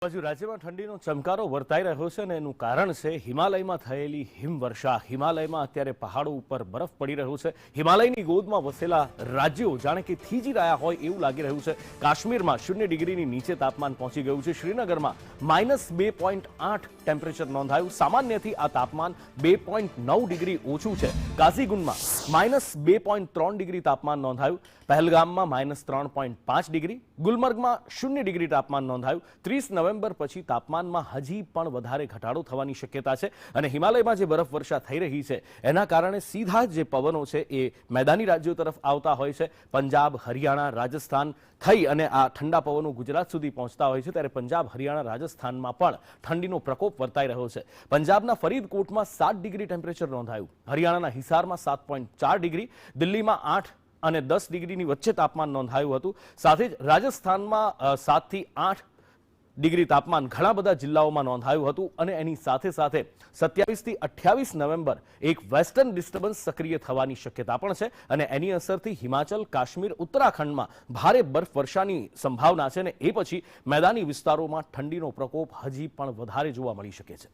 બાજુ રાજ્યમાં ઠંડીનો ચમકારો વર્તાઈ રહ્યો છે અને એનું કારણ છે હિમાલયમાં થયેલી હિમવર્ષા। હિમાલયમાં અત્યારે પહાડો ઉપર બરફ પડી રહ્યો છે। હિમાલયની ગોદમાં વસેલા રાજ્યો જાણે કે થીજી રહ્યા હોય એવું લાગી રહ્યું છે। કાશ્મીરમાં 0 ડિગ્રીની નીચે તાપમાન પહોંચી ગયું છે। શ્રીનગરમાં -2.8 ટેમ્પરેચર નોંધાયું। સામાન્યથી આ તાપમાન 2.9 ડિગ્રી ઓછું છે। કાઝીગુંડમાં -2.3 ડિગ્રી તાપમાન નોંધાયું। પહેલગામમાં -3.5 ડિગ્રી, ગુલમર્ગમાં 0 ડિગ્રી તાપમાન નોંધાયું। 30 નવેમ્બર પછી તાપમાનમાં હજી પણ વધારે ઘટાડો થવાની શક્યતા છે અને હિમાલયમાં જે બરફવર્ષા થઈ રહી છે એના કારણે સીધા જે પવનો છે એ મેદાની રાજ્યો તરફ આવતા હોય છે। પંજાબ, હરિયાણા, રાજસ્થાન થઈ અને આ ઠંડા પવનો ગુજરાત સુધી પહોંચતા હોય છે ત્યારે પંજાબ, હરિયાણા, રાજસ્થાનમાં પણ ઠંડીનો પ્રકોપ વર્તાઈ રહ્યો છે। પંજાબના ફરીદકોટમાં 7 ડિગ્રી ટેમ્પરેચર નોંધાયું। હરિયાણાના હિસારમાં 7.4 ડિગ્રી, દિલ્હીમાં 8 અને 10 ડિગ્રીની વચ્ચે તાપમાન નોંધાયું હતું। સાથે જ રાજસ્થાનમાં 7 થી 8 ડિગ્રી તાપમાન ઘણા બધા જિલ્લાઓમાં નોંધાયું હતું અને એની સાથે સાથે 27 થી 28 નવેમ્બર એક વેસ્ટર્ન ડિસ્ટર્બન્સ સક્રિય થવાની શક્યતા પણ છે અને એની અસરથી હિમાચલ, કાશ્મીર, ઉત્તરાખંડમાં ભારે બરફવર્ષાની સંભાવના છે અને એ પછી મેદાની વિસ્તારોમાં ઠંડીનો પ્રકોપ હજી પણ વધારે જોવા મળી શકે છે।